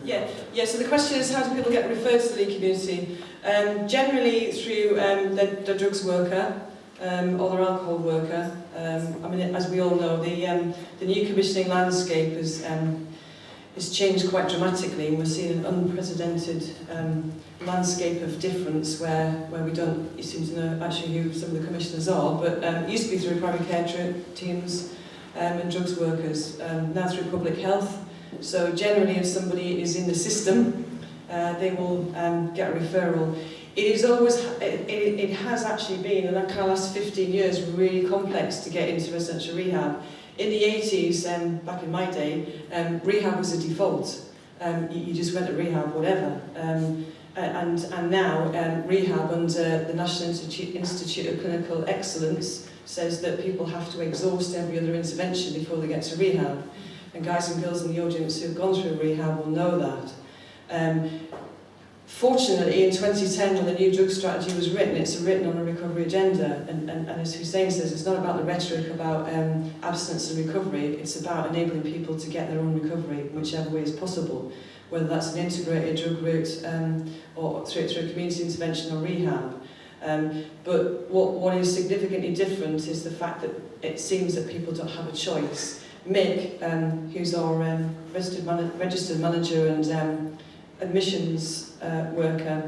Yeah. So the question is, how do people get referred to the Ley Community? Generally through their drugs worker or their alcohol worker. I mean, as we all know, the new commissioning landscape is changed quite dramatically, and we're seeing an unprecedented landscape of difference where we don't seem to know actually who some of the commissioners are, but it used to be through primary care teams and drugs workers, now through public health. So generally, if somebody is in the system, they will get a referral. It has actually been, in the kind of last 15 years, really complex to get into residential rehab. In the 80s, back in my day, rehab was a default. You just went to rehab, whatever. And now, rehab under the National Institute of Clinical Excellence says that people have to exhaust every other intervention before they get to rehab. And guys and girls in the audience who've gone through rehab will know that. Fortunately, in 2010, when the new drug strategy was written, it's written on a recovery agenda. And as Hussein says, it's not about the rhetoric about abstinence and recovery, it's about enabling people to get their own recovery, whichever way is possible, whether that's an integrated drug route or through community intervention or rehab. But what is significantly different is the fact that it seems that people don't have a choice. Mick, who's our registered manager and admissions worker,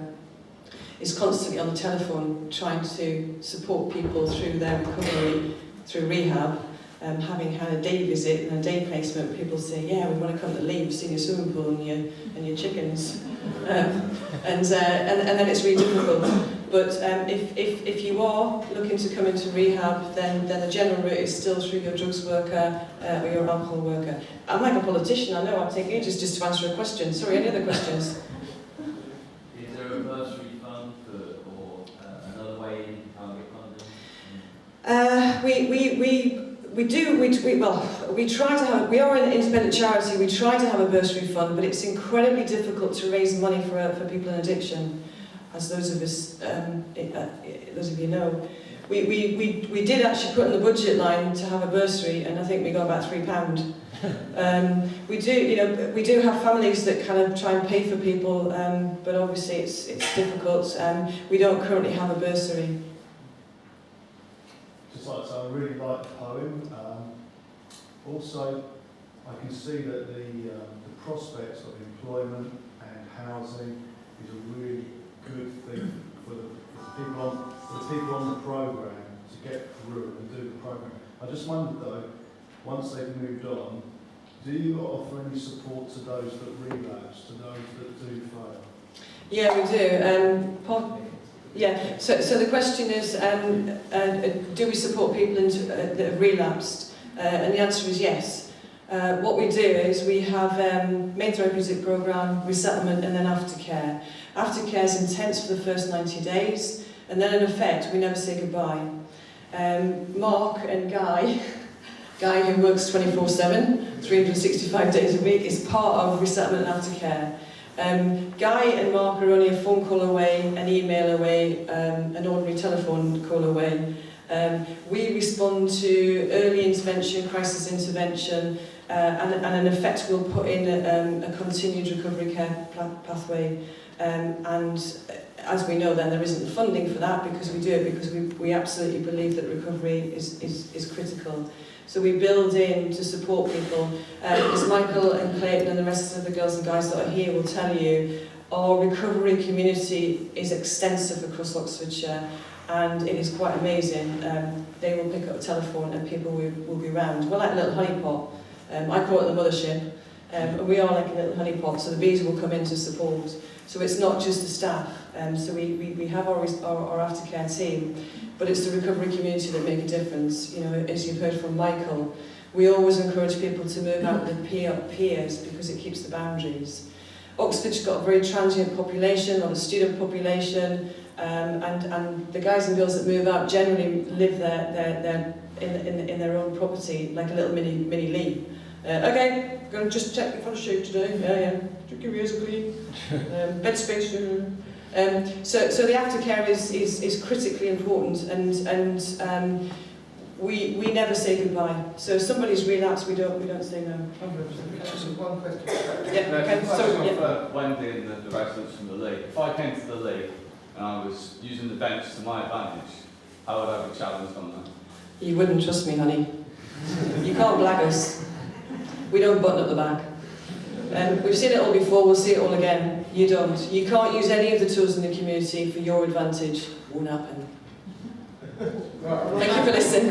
is constantly on the telephone trying to support people through their recovery through rehab. Having had a day visit and a day placement, people say, yeah, we want to come to Ley, we've seen your swimming pool and your chickens. And then it's really difficult. But if you are looking to come into rehab, then the general route is still through your drugs worker or your alcohol worker. I'm like a politician, I know, I'll take ages just to answer a question. Sorry, any other questions? Is there a bursary fund or another way you can get funding? We try to have, we are an independent charity, we try to have a bursary fund, but it's incredibly difficult to raise money for people in addiction, as those of you know. We did actually put in the budget line to have a bursary, and I think we got about £3. We do have families that kind of try and pay for people, but obviously it's difficult. We don't currently have a bursary. Just like to say, I really like the poem. Also, I can see that the prospects of employment and housing is a really good thing for the people on the programme to get through and do the programme. I just wondered though, once they've moved on, do you offer any support to those that relapse, to those that do fail? Yeah, we do. Yeah, so the question is, do we support people that have relapsed? And the answer is yes. What we do is we have main therapeutic programme, resettlement, and then aftercare. Aftercare is intense for the first 90 days, and then in effect we never say goodbye. Mark and Guy who works 24/7, 365 days a week, is part of resettlement and aftercare. Guy and Mark are only a phone call away, an email away, an ordinary telephone call away. We respond to early intervention, crisis intervention, and in effect we'll put in a continued recovery care pathway. And as we know, then there isn't the funding for that because we do it because we absolutely believe that recovery is critical. So we build in to support people. As Michael and Clayton and the rest of the girls and guys that are here will tell you, our recovery community is extensive across Oxfordshire, and it is quite amazing. They will pick up the telephone and people will be around. We're like a little honeypot. I call it the mothership. We are like a little honeypot, so the bees will come in to support. So it's not just the staff. So we have our aftercare team, but it's the recovery community that make a difference. You know, as you've heard from Michael, we always encourage people to move out with peers because it keeps the boundaries. Oxford's got a very transient population, or a student population, and the guys and girls that move out generally live there in their own property, like a little mini Ley. Okay, going to just check if I shoot today. Yeah. Check your ears clean. Bed space. So the aftercare is critically important, and we never say goodbye. So if somebody's relapsed, we don't say no. Just one question. Yeah, okay, sorry, yeah. For Wendy and the residents from the Ley. If I came to the Ley and I was using the bench to my advantage, how would I be challenged on that? You wouldn't trust me, honey. You can't blag us. We don't button up the back. We've seen it all before, we'll see it all again. You don't. You can't use any of the tools in the community for your advantage. Won't happen. Thank you for listening.